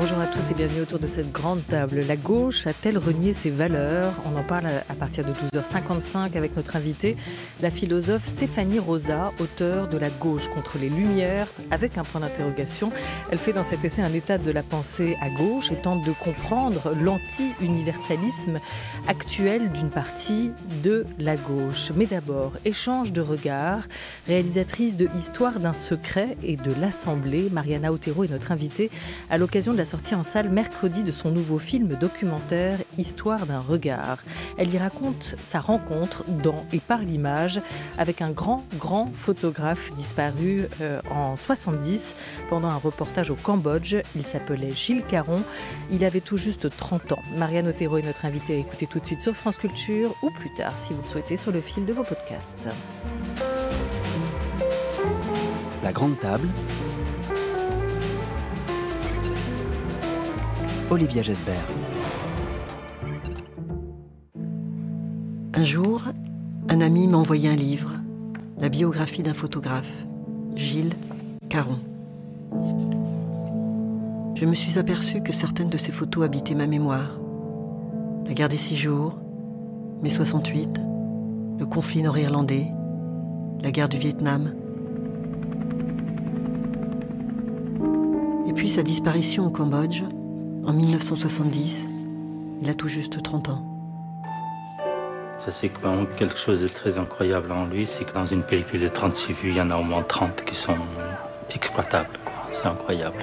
Bonjour à tous et bienvenue autour de cette grande table. La gauche a-t-elle renié ses valeurs? On en parle à partir de 12h55 avec notre invitée, la philosophe Stéphanie Rosa, auteure de La gauche contre les Lumières, avec un point d'interrogation. Elle fait dans cet essai un état de la pensée à gauche et tente de comprendre l'anti-universalisme actuel d'une partie de la gauche. Mais d'abord, échange de regards. Réalisatrice de Histoire d'un secret et de l'Assemblée, Mariana Otero est notre invitée à l'occasion de la sortie en salle mercredi de son nouveau film documentaire Histoire d'un regard. Elle y raconte sa rencontre dans et par l'image avec un grand photographe disparu en 70 pendant un reportage au Cambodge. Il s'appelait Gilles Caron. Il avait tout juste 30 ans. Mariana Otero est notre invitée à écouter tout de suite sur France Culture ou plus tard, si vous le souhaitez, sur le fil de vos podcasts. La grande table. Olivia Gesbert. Un jour, un ami m'a envoyé un livre, la biographie d'un photographe, Gilles Caron. Je me suis aperçue que certaines de ces photos habitaient ma mémoire. La guerre des 6 jours, mai 68, le conflit nord-irlandais, la guerre du Vietnam. Et puis sa disparition au Cambodge, en 1970, il a tout juste 30 ans. Ça, c'est vraiment quelque chose de très incroyable en lui, c'est que dans une pellicule de 36 vues, il y en a au moins 30 qui sont exploitables, quoi. C'est incroyable.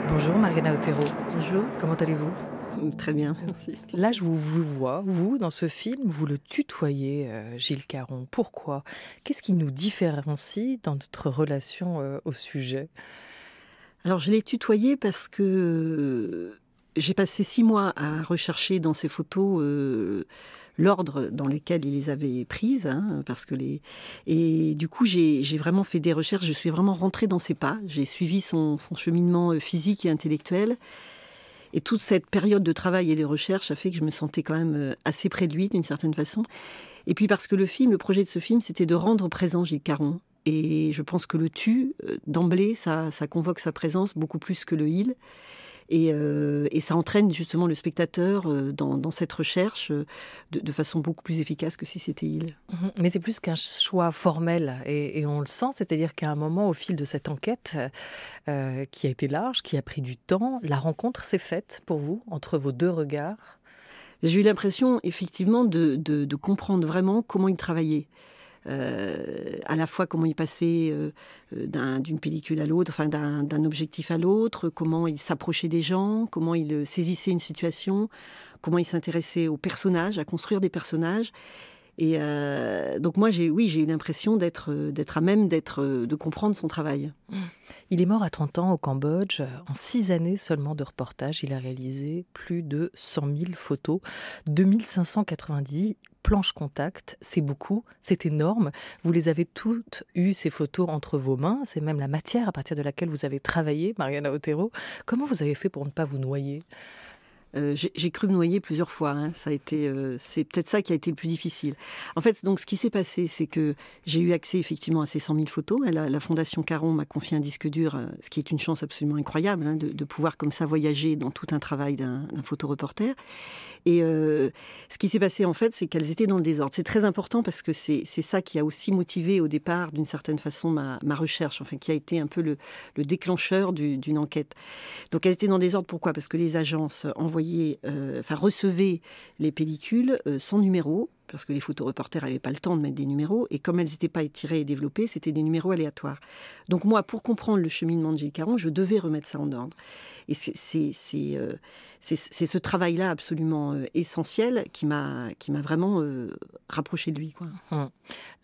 Bonjour Mariana Otero. Bonjour. Comment allez-vous? Très bien, merci. Là, je vous vois, vous, dans ce film, vous le tutoyez, Gilles Caron. Pourquoi? Qu'est-ce qui nous différencie dans notre relation au sujet? Alors, je l'ai tutoyé parce que j'ai passé 6 mois à rechercher dans ces photos l'ordre dans lequel il les avait prises, et du coup j'ai vraiment fait des recherches. Je suis vraiment rentrée dans ses pas. J'ai suivi son cheminement physique et intellectuel. Et toute cette période de travail et de recherche a fait que je me sentais quand même assez près de lui, d'une certaine façon. Et puis parce que le projet de ce film, c'était de rendre présent Gilles Caron. Et je pense que le tu, d'emblée, ça convoque sa présence beaucoup plus que le il. Et ça entraîne justement le spectateur dans cette recherche de façon beaucoup plus efficace que si c'était il. Mais c'est plus qu'un choix formel, et on le sent, c'est-à-dire qu'à un moment, au fil de cette enquête, qui a été large, qui a pris du temps, la rencontre s'est faite pour vous, entre vos deux regards? J'ai eu l'impression, effectivement, de comprendre vraiment comment il travaillait. À la fois comment il passait d'une pellicule à l'autre, enfin d'un objectif à l'autre, comment il s'approchait des gens, comment il saisissait une situation, comment il s'intéressait aux personnages, à construire des personnages. Et donc moi, j'ai eu l'impression d'être à même de comprendre son travail. Il est mort à 30 ans au Cambodge. En 6 années seulement de reportage, il a réalisé plus de 100 000 photos, 2590 planches contact. C'est beaucoup, c'est énorme. Vous les avez toutes eues, ces photos, entre vos mains. C'est même la matière à partir de laquelle vous avez travaillé, Mariana Otero. Comment vous avez fait pour ne pas vous noyer ? J'ai cru me noyer plusieurs fois. Ça a été, c'est peut-être ça qui a été le plus difficile. En fait, donc, ce qui s'est passé, c'est que j'ai eu accès effectivement à ces 100 000 photos. La Fondation Caron m'a confié un disque dur, ce qui est une chance absolument incroyable, de pouvoir comme ça voyager dans tout un travail d'un photoreporter. Et ce qui s'est passé, en fait, c'est qu'elles étaient dans le désordre. C'est très important parce que c'est ça qui a aussi motivé au départ, d'une certaine façon, ma recherche, enfin, qui a été un peu le déclencheur d'une enquête. Donc, elles étaient dans le désordre. Pourquoi? Parce que les agences recevaient les pellicules sans numéro, parce que les photoreporters n'avaient pas le temps de mettre des numéros, et comme elles n'étaient pas étirées et développées, c'était des numéros aléatoires. Donc moi, pour comprendre le cheminement de Gilles Caron, je devais remettre ça en ordre. Et c'est ce travail-là absolument essentiel qui m'a vraiment rapproché de lui, quoi.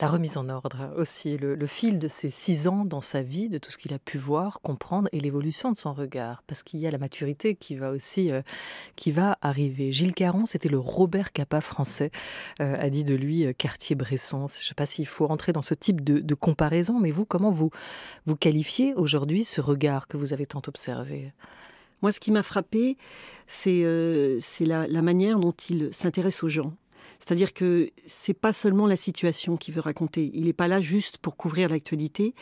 La remise en ordre aussi, le fil de ces 6 ans dans sa vie, de tout ce qu'il a pu voir, comprendre, et l'évolution de son regard, parce qu'il y a la maturité qui va aussi qui va arriver. Gilles Caron, c'était le Robert Capa français, a dit de lui Cartier-Bresson. Je ne sais pas s'il faut rentrer dans ce type de comparaison, mais vous, comment vous qualifiez aujourd'hui ce regard que vous avez tant observé? Moi, ce qui m'a frappé, c'est la manière dont il s'intéresse aux gens. C'est-à-dire que c'est pas seulement la situation qu'il veut raconter. Il n'est pas là juste pour couvrir l'actualité.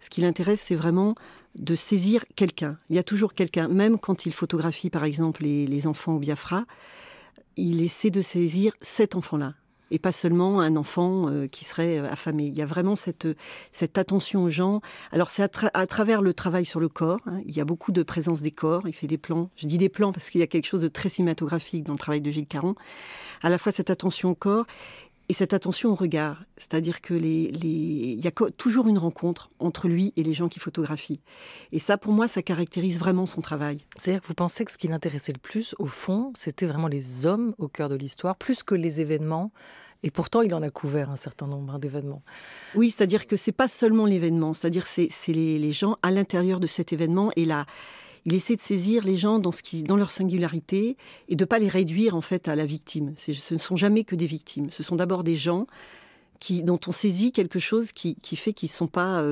Ce qui l'intéresse, c'est vraiment de saisir quelqu'un. Il y a toujours quelqu'un, même quand il photographie par exemple les enfants au Biafra, il essaie de saisir cet enfant-là. Et pas seulement un enfant qui serait affamé. Il y a vraiment cette attention aux gens. Alors c'est à travers le travail sur le corps, hein. Il y a beaucoup de présence des corps, il fait des plans. Je dis des plans parce qu'il y a quelque chose de très cinématographique dans le travail de Gilles Caron. À la fois cette attention au corps et cette attention au regard. C'est-à-dire que il y a toujours une rencontre entre lui et les gens qui photographient. Et ça, pour moi, ça caractérise vraiment son travail. C'est-à-dire que vous pensez que ce qui l'intéressait le plus, au fond, c'était vraiment les hommes au cœur de l'histoire, plus que les événements. Et pourtant, il en a couvert un certain nombre d'événements. Oui, c'est-à-dire que c'est pas seulement l'événement, c'est-à-dire c'est les gens à l'intérieur de cet événement. Et là, il essaie de saisir les gens dans leur singularité et de pas les réduire en fait à la victime. Ce ne sont jamais que des victimes. Ce sont d'abord des gens dont on saisit quelque chose qui fait qu'ils sont pas,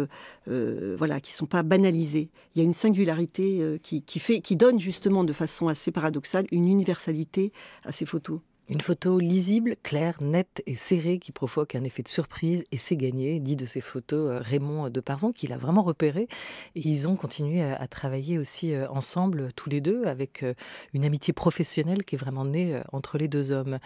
qui sont pas banalisés. Il y a une singularité qui donne justement de façon assez paradoxale une universalité à ces photos. Une photo lisible, claire, nette et serrée qui provoque un effet de surprise et c'est gagné, dit de ces photos Raymond de Parvon, qu'il a vraiment repéré. Et ils ont continué à travailler aussi ensemble, tous les deux, avec une amitié professionnelle qui est vraiment née entre les deux hommes.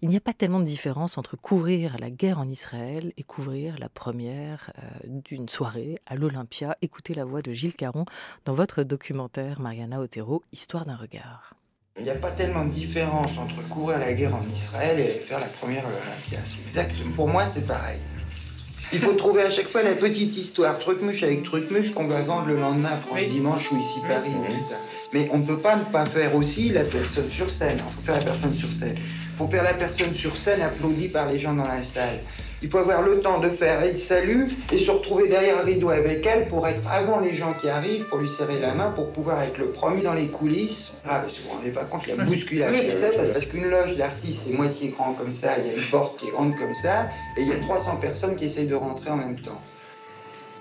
Il n'y a pas tellement de différence entre couvrir la guerre en Israël et couvrir la première d'une soirée à l'Olympia. Écoutez la voix de Gilles Caron dans votre documentaire Mariana Otero, Histoire d'un regard. Il n'y a pas tellement de différence entre couvrir la guerre en Israël et faire la première à l'Olympia. C'est exactement. Pour moi, c'est pareil. Il faut trouver à chaque fois la petite histoire, truc-muche avec truc-muche, qu'on va vendre le lendemain à France Dimanche ou ici Paris, tout ça. Mais on ne peut pas ne pas faire aussi la personne sur scène. Il faut faire la personne sur scène. Il faut faire la personne sur scène applaudie par les gens dans la salle. Il faut avoir le temps de faire elle salue et se retrouver derrière le rideau avec elle pour être avant les gens qui arrivent, pour lui serrer la main, pour pouvoir être le premier dans les coulisses. Ah, parce que vous ne vous rendez pas compte la bousculade que c'est, parce qu'une loge d'artistes, c'est moitié grand comme ça, il y a une porte qui est grande comme ça, et il y a 300 personnes qui essayent de rentrer en même temps.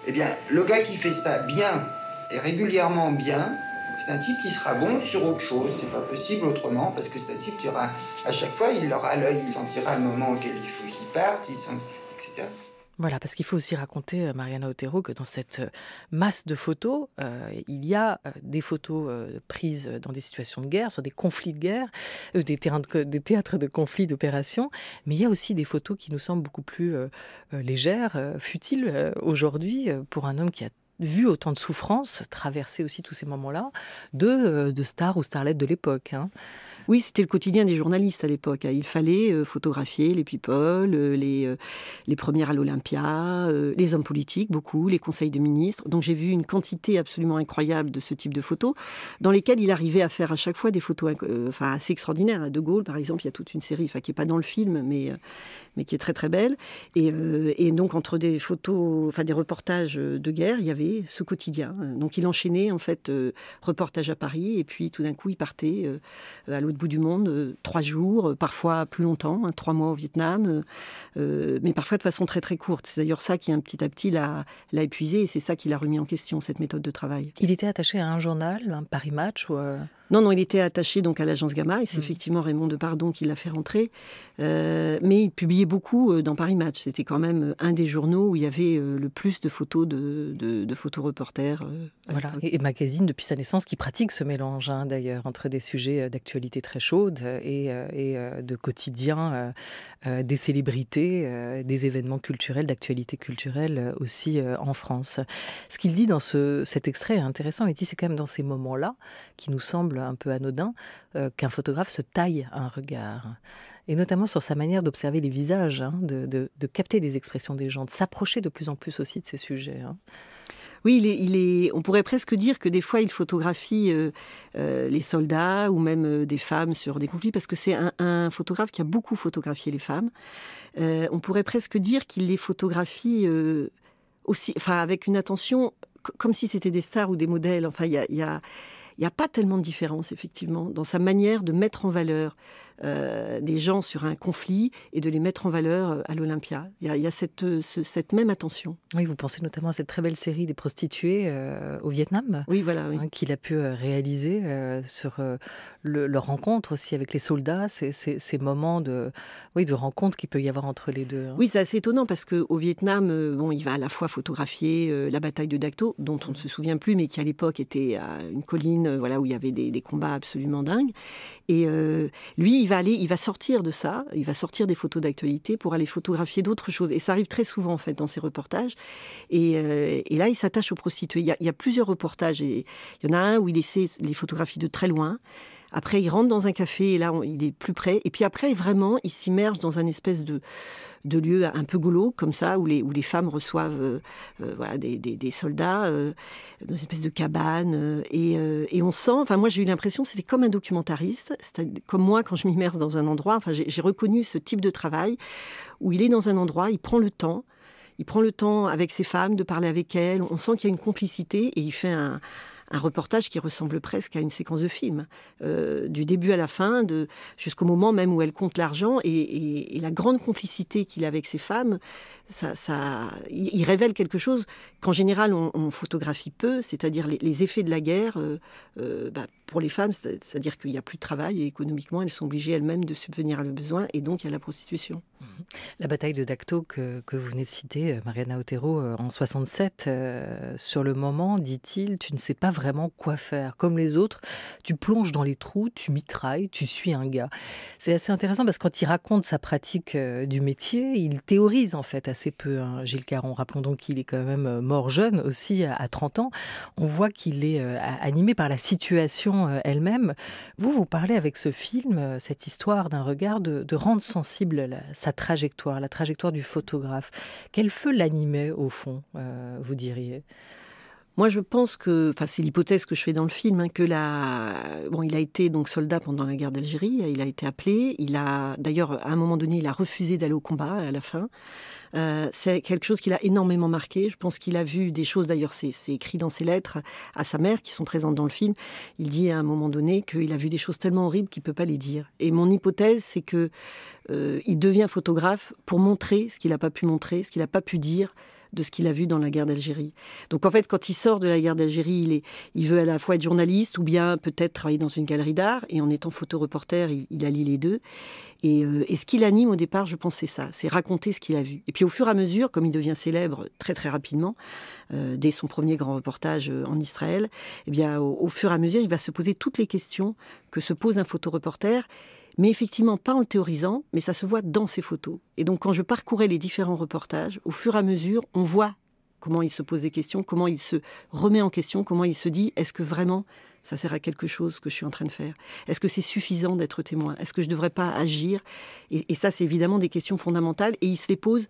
Eh bien, le gars qui fait ça bien, et régulièrement bien, c'est un type qui sera bon sur autre chose. C'est pas possible autrement, parce que c'est un type qui aura, à chaque fois, il aura l'œil, il sentira le moment auquel il faut qu'il parte, etc. Voilà, parce qu'il faut aussi raconter, Mariana Otero, que dans cette masse de photos, il y a des photos prises dans des situations de guerre, sur des conflits de guerre, des théâtres de conflits, d'opérations, mais il y a aussi des photos qui nous semblent beaucoup plus légères, futiles aujourd'hui, pour un homme qui a vu autant de souffrances, traverser aussi tous ces moments-là, de stars ou starlettes de l'époque, hein. Oui, c'était le quotidien des journalistes à l'époque. Il fallait photographier les people, les premières à l'Olympia, les hommes politiques, beaucoup, les conseils de ministres. Donc j'ai vu une quantité absolument incroyable de ce type de photos, dans lesquelles il arrivait à faire à chaque fois des photos assez extraordinaires. À De Gaulle, par exemple, il y a toute une série, qui n'est pas dans le film, mais qui est très très belle. Et donc entre des photos, des reportages de guerre, il y avait ce quotidien. Donc il enchaînait en fait reportage à Paris, et puis tout d'un coup il partait à l'autre bout du monde, 3 jours, parfois plus longtemps, 3 mois au Vietnam, mais parfois de façon très très courte. C'est d'ailleurs ça qui un petit à petit l'a épuisé, et c'est ça qui l'a remis en question, cette méthode de travail. Il était attaché à un journal, un Paris Match ou Non, il était attaché donc à l'agence Gamma, et c'est effectivement Raymond de Pardon qui l'a fait rentrer. Mais il publiait beaucoup dans Paris Match. C'était quand même un des journaux où il y avait le plus de photos de photoreporters. Voilà, et magazine depuis sa naissance qui pratique ce mélange, d'ailleurs, entre des sujets d'actualité très chaude et de quotidien, des célébrités, des événements culturels, d'actualité culturelle aussi en France. Ce qu'il dit dans cet extrait est intéressant. Il dit c'est quand même dans ces moments-là qui nous semblent un peu anodin, qu'un photographe se taille un regard. Et notamment sur sa manière d'observer les visages, de capter des expressions des gens, de s'approcher de plus en plus aussi de ces sujets. Oui, on pourrait presque dire que des fois, il photographie les soldats ou même des femmes sur des conflits, parce que c'est un photographe qui a beaucoup photographié les femmes. On pourrait presque dire qu'il les photographie aussi, avec une attention, comme si c'était des stars ou des modèles. Il n'y a pas tellement de différence, effectivement, dans sa manière de mettre en valeur des gens sur un conflit et de les mettre en valeur à l'Olympia. Il y a cette même attention. Oui, vous pensez notamment à cette très belle série des prostituées au Vietnam, oui, voilà, oui. Qu'il a pu réaliser sur leur rencontre aussi avec les soldats, ces moments de rencontre qu'il peut y avoir entre les deux. Oui, c'est assez étonnant parce qu'au Vietnam, il va à la fois photographier la bataille de Dak To, dont on ne se souvient plus, mais qui à l'époque était à une colline où il y avait des combats absolument dingues. Et lui, il va sortir de ça, il va sortir des photos d'actualité pour aller photographier d'autres choses. Et ça arrive très souvent, en fait, dans ses reportages. Et là, il s'attache aux prostituées. Il y a plusieurs reportages. Et il y en a un où il essaie les photographies de très loin. Après, il rentre dans un café et là, il est plus près. Et puis après, vraiment, il s'immerge dans un espèce de lieu un peu gaulo, comme ça, où les femmes reçoivent des soldats, dans une espèce de cabane. Et on sent, enfin moi j'ai eu l'impression, c'était comme un documentariste, comme moi quand je m'immerge dans un endroit, enfin j'ai reconnu ce type de travail, où il est dans un endroit, il prend le temps avec ses femmes de parler avec elles, on sent qu'il y a une complicité et il fait un reportage qui ressemble presque à une séquence de film, du début à la fin, jusqu'au moment même où elle compte l'argent, et la grande complicité qu'il a avec ses femmes, il révèle quelque chose qu'en général on photographie peu, c'est-à-dire les effets de la guerre pour les femmes, c'est-à-dire qu'il n'y a plus de travail et économiquement elles sont obligées elles-mêmes de subvenir à leurs besoins et donc il y a la prostitution. La bataille de Dak To que vous venez de citer, Mariana Otero, en 67, sur le moment, dit-il, tu ne sais pas vraiment quoi faire. Comme les autres, tu plonges dans les trous, tu mitrailles, tu suis un gars. C'est assez intéressant parce que quand il raconte sa pratique du métier, il théorise en fait assez peu. Gilles Caron, rappelons donc qu'il est quand même mort jeune aussi, à 30 ans. On voit qu'il est animé par la situation elle-même. Vous parlez avec ce film, cette histoire d'un regard, de rendre sensible sa trajectoire, la trajectoire du photographe. Quel feu l'animait au fond, vous diriez ? Moi, je pense que, c'est l'hypothèse que je fais dans le film, il a été donc soldat pendant la guerre d'Algérie, il a été appelé, d'ailleurs, à un moment donné, il a refusé d'aller au combat à la fin. C'est quelque chose qui l'a énormément marqué. Je pense qu'il a vu des choses, d'ailleurs, c'est écrit dans ses lettres à sa mère, qui sont présentes dans le film. Il dit à un moment donné qu'il a vu des choses tellement horribles qu'il ne peut pas les dire. Et mon hypothèse, c'est que il devient photographe pour montrer ce qu'il n'a pas pu montrer, ce qu'il n'a pas pu dire, de ce qu'il a vu dans la guerre d'Algérie. Donc en fait, quand il sort de la guerre d'Algérie, il veut à la fois être journaliste ou bien peut-être travailler dans une galerie d'art. Et en étant photoreporter, il allie les deux. Et ce qui l'anime au départ, je pense, c'est ça, c'est raconter ce qu'il a vu. Et puis au fur et à mesure, comme il devient célèbre très très rapidement, dès son premier grand reportage en Israël, eh bien au fur et à mesure, il va se poser toutes les questions que se pose un photoreporter. Mais effectivement, pas en le théorisant, mais ça se voit dans ses photos. Et donc, quand je parcourais les différents reportages, au fur et à mesure, on voit comment il se pose des questions, comment il se remet en question, comment il se dit, est-ce que vraiment ça sert à quelque chose que je suis en train de faire ? Est-ce que c'est suffisant d'être témoin ? Est-ce que je ne devrais pas agir ? Et ça, c'est évidemment des questions fondamentales. Et il se les pose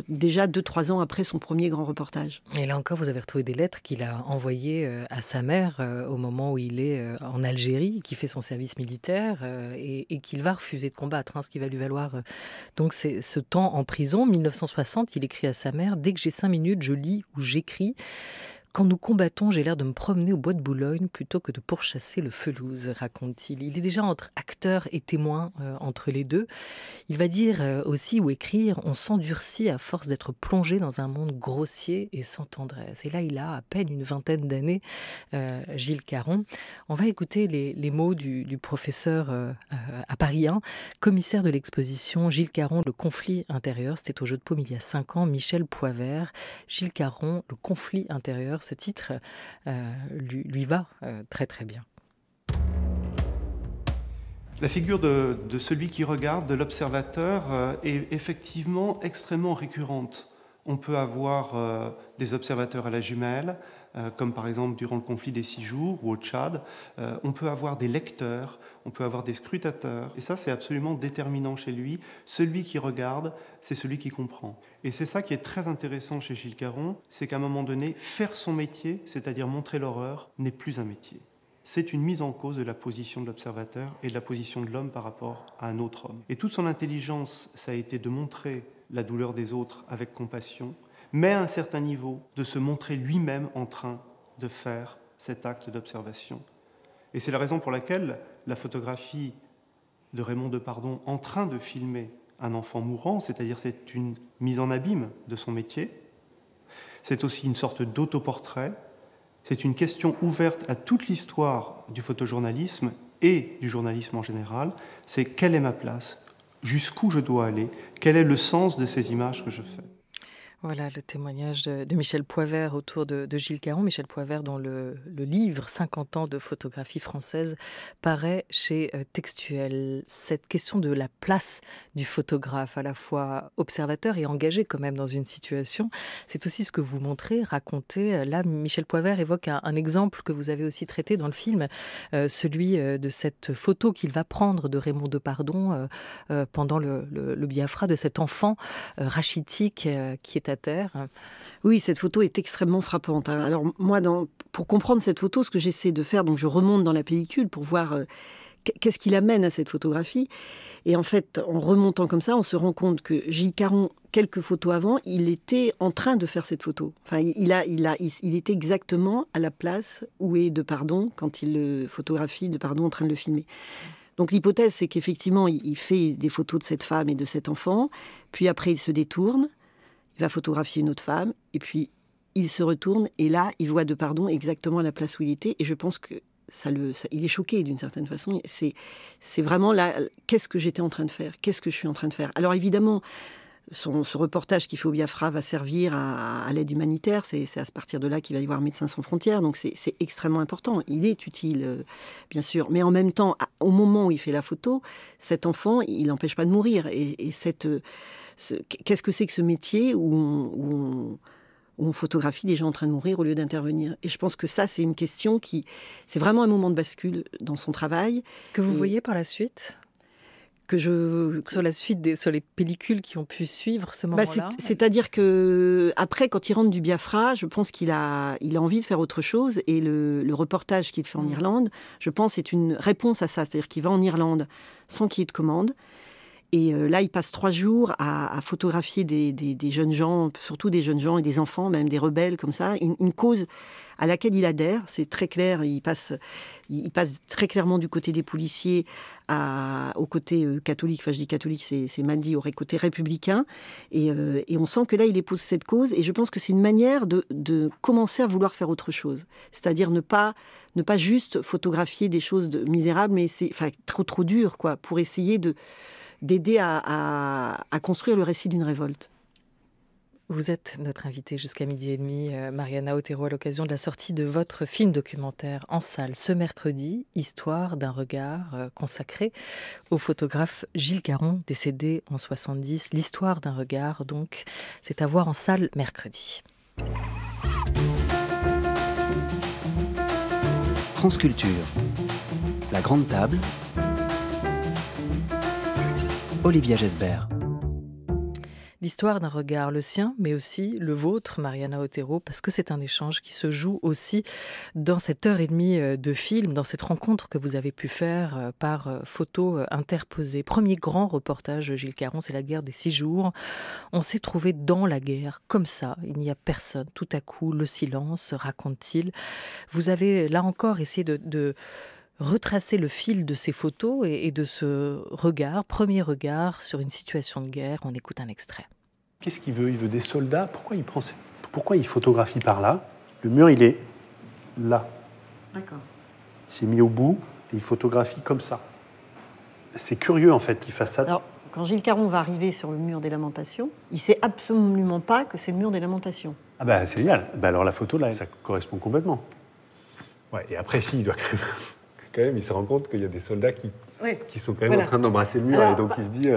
déjà 2-3 ans après son premier grand reportage. Et là encore, vous avez retrouvé des lettres qu'il a envoyées à sa mère au moment où il est en Algérie, qui fait son service militaire et qu'il va refuser de combattre, ce qui va lui valoir donc c'est ce temps en prison. 1960, il écrit à sa mère « Dès que j'ai 5 minutes, je lis ou j'écris ». Quand nous combattons, j'ai l'air de me promener au bois de Boulogne plutôt que de pourchasser le Felouz, raconte-t-il. Il est déjà entre acteur et témoin, entre les deux. Il va dire aussi ou écrire « On s'endurcit à force d'être plongé dans un monde grossier et sans tendresse ». Et là, il a à peine une vingtaine d'années, Gilles Caron. On va écouter les mots du professeur à Paris 1, commissaire de l'exposition Gilles Caron, le conflit intérieur. C'était au Jeu de Paume il y a 5 ans, Michel Poivert. Gilles Caron, le conflit intérieur. Ce titre lui va très très bien. La figure de celui qui regarde, de l'observateur, est effectivement extrêmement récurrente. On peut avoir des observateurs à la jumelle, comme par exemple durant le conflit des 6 jours ou au Tchad. On peut avoir des lecteurs, on peut avoir des scrutateurs. Et ça, c'est absolument déterminant chez lui. Celui qui regarde, c'est celui qui comprend. Et c'est ça qui est très intéressant chez Gilles Caron, c'est qu'à un moment donné, faire son métier, c'est-à-dire montrer l'horreur, n'est plus un métier. C'est une mise en cause de la position de l'observateur et de la position de l'homme par rapport à un autre homme. Et toute son intelligence, ça a été de montrer la douleur des autres avec compassion, mais à un certain niveau, de se montrer lui-même en train de faire cet acte d'observation. Et c'est la raison pour laquelle la photographie de Raymond Depardon en train de filmer un enfant mourant, c'est-à-dire c'est une mise en abîme de son métier. C'est aussi une sorte d'autoportrait. C'est une question ouverte à toute l'histoire du photojournalisme et du journalisme en général. C'est quelle est ma place ? Jusqu'où je dois aller ? Quel est le sens de ces images que je fais ? Voilà le témoignage de Michel Poivert autour de Gilles Caron. Michel Poivert dont le livre 50 ans de photographie française paraît chez Textuel. Cette question de la place du photographe, à la fois observateur et engagé quand même dans une situation, c'est aussi ce que vous montrez, racontez. Là, Michel Poivert évoque un exemple que vous avez aussi traité dans le film, celui de cette photo qu'il va prendre de Raymond Depardon pendant le Biafra, de cet enfant rachitique qui est à terre. Oui, cette photo est extrêmement frappante. Alors moi, pour comprendre cette photo, ce que j'essaie de faire, donc je remonte dans la pellicule pour voir qu'est-ce qui l'amène à cette photographie. Et en fait, en remontant comme ça, on se rend compte que Gilles Caron, quelques photos avant, il était en train de faire cette photo. Enfin, il était exactement à la place où est Depardon quand il le photographie, Depardon en train de le filmer. Donc l'hypothèse, c'est qu'effectivement, il fait des photos de cette femme et de cet enfant, puis après il se détourne, il va photographier une autre femme, et puis il se retourne, et là, il voit Depardon exactement à la place où il était, et je pense que il est choqué d'une certaine façon. C'est vraiment là, qu'est-ce que j'étais en train de faire ? Qu'est-ce que je suis en train de faire ? Alors évidemment, ce reportage qu'il fait au Biafra va servir à l'aide humanitaire, c'est à partir de là qu'il va y avoir Médecins sans frontières, donc c'est extrêmement important, il est utile, bien sûr, mais en même temps, au moment où il fait la photo, cet enfant, il n'empêche pas de mourir, qu'est-ce que c'est que ce métier où on photographie des gens en train de mourir au lieu d'intervenir. Et je pense que ça, c'est une question c'est vraiment un moment de bascule dans son travail. Que vous voyez par la suite ? Sur la suite, sur les pellicules qui ont pu suivre ce moment-là. C'est-à-dire que après, quand il rentre du Biafra, je pense qu'il a envie de faire autre chose. Et le reportage qu'il fait en Irlande, je pense, est une réponse à ça. C'est-à-dire qu'il va en Irlande sans qu'il y ait de commande. Et là, il passe 3 jours à photographier des jeunes gens, surtout des jeunes gens et des enfants, même des rebelles comme ça, une cause à laquelle il adhère, c'est très clair, il passe très clairement du côté des policiers au côté catholique, enfin je dis catholique, c'est mal dit, au côté républicain, et on sent que là, il épouse cette cause, et je pense que c'est une manière de commencer à vouloir faire autre chose, c'est-à-dire ne pas juste photographier des choses misérables, mais trop dur, quoi, pour essayer d'aider à construire le récit d'une révolte. Vous êtes notre invitée jusqu'à 12h30, Mariana Otero, à l'occasion de la sortie de votre film documentaire en salle ce mercredi, Histoire d'un regard, consacré au photographe Gilles Caron, décédé en 70. L'histoire d'un regard, donc, c'est à voir en salle mercredi. France Culture, la grande table, Olivia Gesbert. L'histoire d'un regard, le sien, mais aussi le vôtre, Mariana Otero, parce que c'est un échange qui se joue aussi dans cette 1h30 de film, dans cette rencontre que vous avez pu faire par photo interposée. Premier grand reportage de Gilles Caron, c'est la guerre des 6 jours. On s'est trouvé dans la guerre, comme ça, il n'y a personne. Tout à coup, le silence, raconte-t-il. Vous avez, là encore, essayé de retracer le fil de ces photos et de ce regard, premier regard sur une situation de guerre. On écoute un extrait. Qu'est-ce qu'il veut ? Il veut des soldats. Pourquoi il photographie par là ? Le mur, il est là. D'accord. Il s'est mis au bout et il photographie comme ça. C'est curieux, en fait, qu'il fasse ça. Alors, quand Gilles Caron va arriver sur le mur des Lamentations, il ne sait absolument pas que c'est le mur des Lamentations. Ah ben, c'est génial. Alors la photo, là, ça correspond complètement. Ouais, et après, il doit quand même, il se rend compte qu'il y a des soldats qui sont quand même en train d'embrasser le mur. Alors, et donc, il se dit,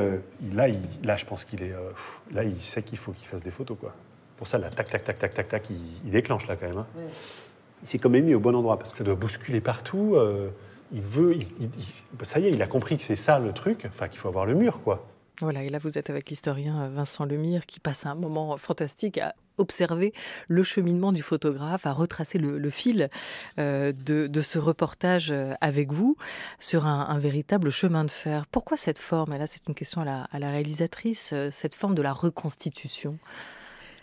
là, je pense qu'il est... là, il sait qu'il faut qu'il fasse des photos, quoi. Pour ça, là, tac, il déclenche, là, quand même. Hein. Ouais. Il s'est quand même mis au bon endroit, parce que ça doit bousculer partout. Ça y est, il a compris que c'est ça, le truc, enfin, qu'il faut avoir le mur, quoi. Voilà, et là, vous êtes avec l'historien Vincent Lemire, qui passe un moment fantastique à observer le cheminement du photographe, à retracer le fil de ce reportage avec vous sur un véritable chemin de fer. Pourquoi cette forme ? Et là, c'est une question à la réalisatrice, cette forme de la reconstitution.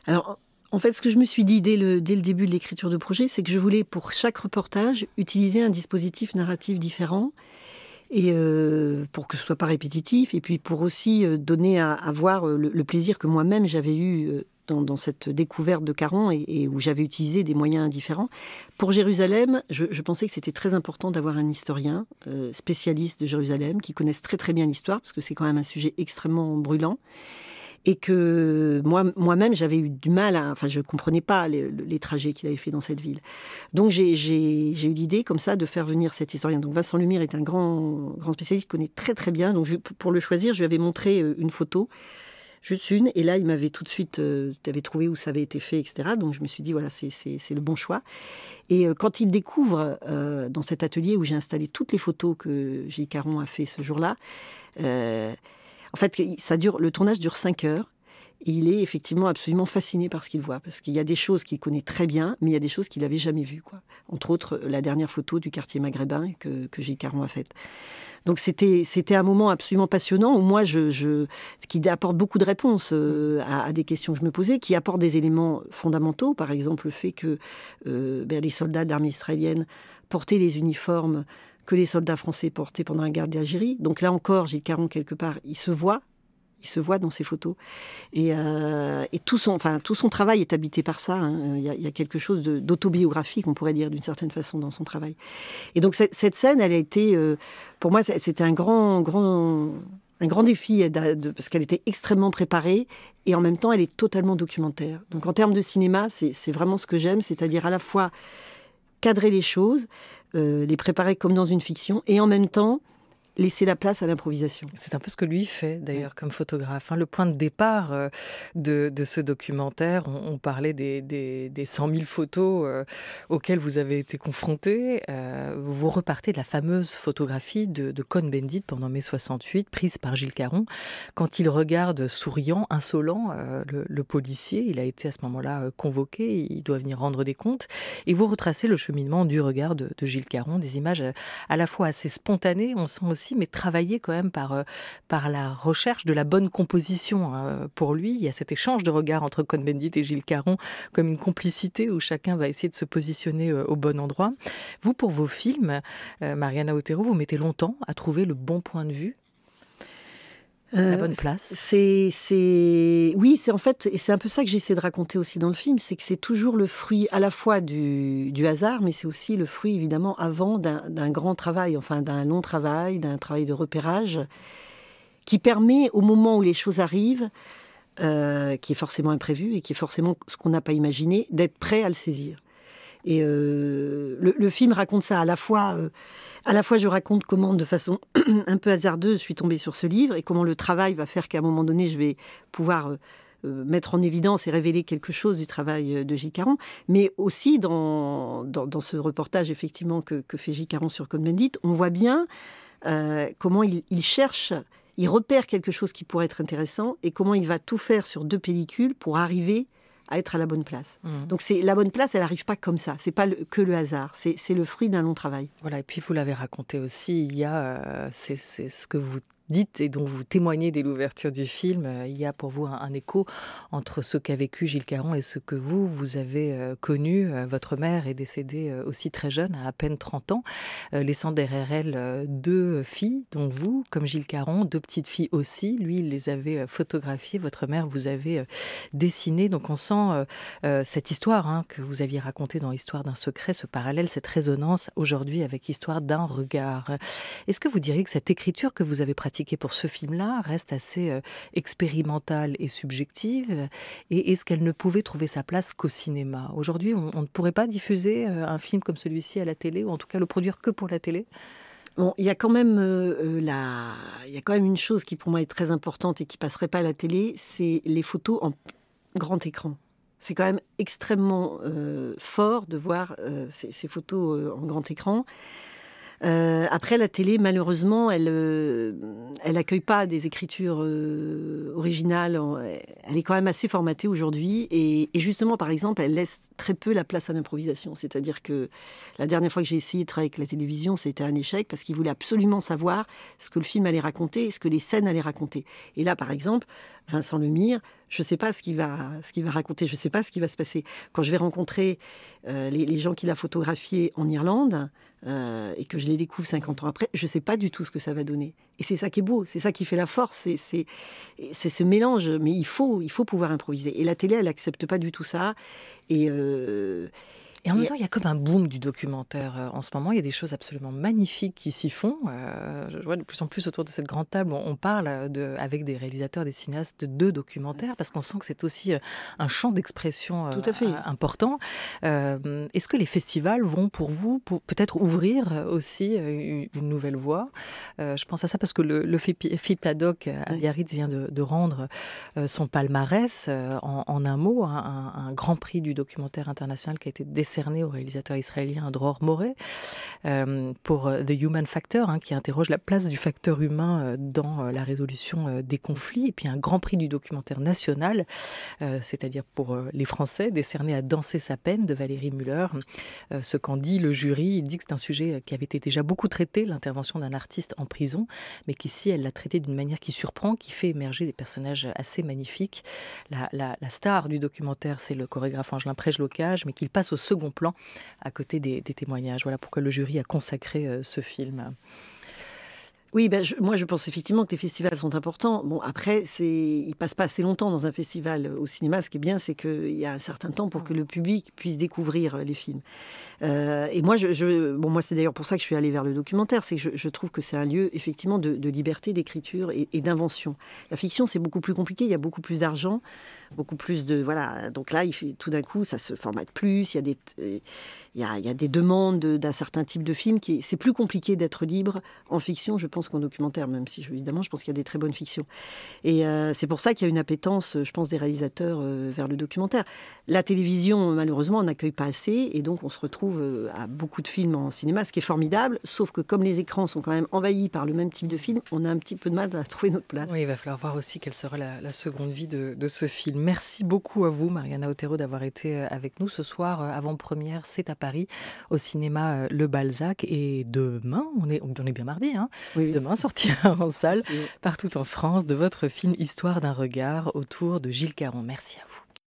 Alors, en fait, ce que je me suis dit dès le début de l'écriture de projet, c'est que je voulais, pour chaque reportage, utiliser un dispositif narratif différent. Et pour que ce soit pas répétitif, et puis pour aussi donner à voir le plaisir que moi-même j'avais eu dans cette découverte de Caron et où j'avais utilisé des moyens différents. Pour Jérusalem, je pensais que c'était très important d'avoir un historien spécialiste de Jérusalem qui connaisse très très bien l'histoire, parce que c'est quand même un sujet extrêmement brûlant. Et que moi-même, j'avais eu du mal je ne comprenais pas les trajets qu'il avait fait dans cette ville. Donc j'ai eu l'idée, comme ça, de faire venir cet historien. Donc Vincent Lemire est un grand spécialiste, qui connaît très très bien. Donc pour le choisir, je lui avais montré une photo, juste une, et là, il m'avait tout de suite trouvé où ça avait été fait, etc. Donc je me suis dit, voilà, c'est le bon choix. Et quand il découvre, dans cet atelier où j'ai installé toutes les photos que Gilles Caron a fait ce jour-là, en fait, le tournage dure 5 heures. Et il est effectivement absolument fasciné par ce qu'il voit. Parce qu'il y a des choses qu'il connaît très bien, mais il y a des choses qu'il n'avait jamais vues, quoi. Entre autres, la dernière photo du quartier maghrébin que Gilles Caron a faite. Donc c'était un moment absolument passionnant où moi, qui apporte beaucoup de réponses à des questions que je me posais, qui apporte des éléments fondamentaux. Par exemple, le fait que les soldats de l'armée israélienne portaient les uniformes que les soldats français portaient pendant la guerre d'Algérie. Donc là encore, Gilles Caron, quelque part, il se voit dans ces photos. Et tout son travail est habité par ça. Hein. Il y a quelque chose d'autobiographique, on pourrait dire, d'une certaine façon, dans son travail. Et donc cette scène, elle a été, pour moi, c'était un grand défi, parce qu'elle était extrêmement préparée, et en même temps, elle est totalement documentaire. Donc en termes de cinéma, c'est vraiment ce que j'aime, c'est-à-dire à la fois cadrer les choses, les préparer comme dans une fiction, et en même temps laisser la place à l'improvisation. C'est un peu ce que lui fait d'ailleurs comme photographe. Le point de départ de ce documentaire, on parlait des 100 000 photos auxquelles vous avez été confrontés. Vous repartez de la fameuse photographie de Cohn-Bendit pendant mai 68, prise par Gilles Caron, quand il regarde souriant, insolent, le policier. Il a été à ce moment-là convoqué, il doit venir rendre des comptes. Et vous retracez le cheminement du regard de Gilles Caron, des images à la fois assez spontanées, on sent aussi, mais travaillé quand même par la recherche de la bonne composition. Pour lui, il y a cet échange de regards entre Cohn-Bendit et Gilles Caron, comme une complicité où chacun va essayer de se positionner au bon endroit. Vous, pour vos films, Mariana Otero, vous mettez longtemps à trouver le bon point de vue, la bonne place. Oui, c'est en fait, et c'est un peu ça que j'essaie de raconter aussi dans le film, c'est que c'est toujours le fruit à la fois du hasard, mais c'est aussi le fruit évidemment avant d'un grand travail, enfin d'un long travail, d'un travail de repérage, qui permet au moment où les choses arrivent, qui est forcément imprévu et qui est forcément ce qu'on n'a pas imaginé, d'être prêt à le saisir. Et le film raconte ça à la fois je raconte comment, de façon un peu hasardeuse, je suis tombée sur ce livre et comment le travail va faire qu'à un moment donné, je vais pouvoir mettre en évidence et révéler quelque chose du travail de Gilles Caron. Mais aussi dans ce reportage, effectivement, que fait Gilles Caron sur Cohn-Bendit, on voit bien comment il cherche, il repère quelque chose qui pourrait être intéressant et comment il va tout faire sur 2 pellicules pour arriver à être à la bonne place. Donc la bonne place, elle n'arrive pas comme ça. C'est pas que le hasard. C'est le fruit d'un long travail. Voilà. Et puis vous l'avez raconté aussi. Il y a c'est ce que vous dites et dont vous témoignez dès l'ouverture du film. Il y a pour vous un écho entre ce qu'a vécu Gilles Caron et ce que vous avez connu. Votre mère est décédée aussi très jeune, à peine 30 ans, laissant derrière elle 2 filles, dont vous, comme Gilles Caron, 2 petites filles aussi. Lui, il les avait photographiées. Votre mère vous avait dessiné. Donc on sent cette histoire que vous aviez racontée dans Histoire d'un secret, ce parallèle, cette résonance aujourd'hui avec Histoire d'un regard. Est-ce que vous diriez que cette écriture que vous avez pratiquée pour ce film-là reste assez expérimentale et subjective, et est-ce qu'elle ne pouvait trouver sa place qu'au cinéma? Aujourd'hui, on ne pourrait pas diffuser un film comme celui-ci à la télé, ou en tout cas le produire que pour la télé? Bon, il y a quand même une chose qui pour moi est très importante et qui passerait pas à la télé, c'est les photos en grand écran. C'est quand même extrêmement fort de voir ces photos en grand écran. Après, la télé, malheureusement, elle accueille pas des écritures originales. Elle est quand même assez formatée aujourd'hui. Et justement, par exemple, elle laisse très peu la place à l'improvisation. C'est-à-dire que la dernière fois que j'ai essayé de travailler avec la télévision, c'était un échec parce qu'ils voulaient absolument savoir ce que le film allait raconter et ce que les scènes allaient raconter. Et là, par exemple, Vincent Lemire je ne sais pas ce qu'il va raconter, je ne sais pas ce qui va se passer. Quand je vais rencontrer les gens qu'il a photographiés en Irlande, et que je les découvre 50 ans après, je ne sais pas du tout ce que ça va donner. Et c'est ça qui est beau, c'est ça qui fait la force, c'est ce mélange. Mais il faut pouvoir improviser. Et la télé, elle n'accepte pas du tout ça. Et en même temps, il y a comme un boom du documentaire en ce moment. Il y a des choses absolument magnifiques qui s'y font. Je vois de plus en plus autour de cette grande table, on parle avec des réalisateurs, des cinéastes de documentaires, parce qu'on sent que c'est aussi un champ d'expression tout à fait important. Est-ce que les festivals vont pour vous peut-être ouvrir aussi une nouvelle voie? Je pense à ça parce que le Philippe Haddock à Biarritz vient de rendre son palmarès en un mot, un grand prix du documentaire international qui a été décerné au réalisateur israélien Dror Moreh pour The Human Factor, qui interroge la place du facteur humain dans la résolution des conflits, et puis un grand prix du documentaire national, c'est-à-dire pour les Français, décerné à Danser sa peine de Valérie Müller. Ce qu'en dit le jury, il dit que c'est un sujet qui avait été déjà beaucoup traité, l'intervention d'un artiste en prison, mais qu'ici elle l'a traité d'une manière qui surprend, qui fait émerger des personnages assez magnifiques. La star du documentaire, c'est le chorégraphe Angelin Prège-Locage, mais qu'il passe au second plan à côté des témoignages. Voilà pourquoi le jury a consacré ce film. Oui, moi je pense effectivement que les festivals sont importants. Bon, après, ils ne passent pas assez longtemps dans un festival au cinéma. Ce qui est bien, c'est qu'il y a un certain temps pour que le public puisse découvrir les films. Et moi, moi c'est d'ailleurs pour ça que je suis allée vers le documentaire, c'est que je trouve que c'est un lieu effectivement de liberté d'écriture et d'invention. La fiction, c'est beaucoup plus compliqué, il y a beaucoup plus d'argent, beaucoup plus de... Voilà, donc là, tout d'un coup, ça se formate plus, il y a des demandes d'un certain type de film. C'est plus compliqué d'être libre en fiction, je pense, qu'en documentaire, même si évidemment je pense qu'il y a des très bonnes fictions. Et c'est pour ça qu'il y a une appétence, je pense, des réalisateurs vers le documentaire. La télévision, malheureusement, on n'accueille pas assez, et donc on se retrouve à beaucoup de films en cinéma, ce qui est formidable, sauf que comme les écrans sont quand même envahis par le même type de film, on a un petit peu de mal à trouver notre place. Oui, il va falloir voir aussi quelle sera la seconde vie de ce film. Merci beaucoup à vous, Mariana Otero, d'avoir été avec nous ce soir. Avant-première, c'est à Paris, au cinéma Le Balzac. Et demain, on est bien mardi, oui. Demain, sortira en salle partout en France de votre film Histoire d'un regard autour de Gilles Caron. Merci à vous.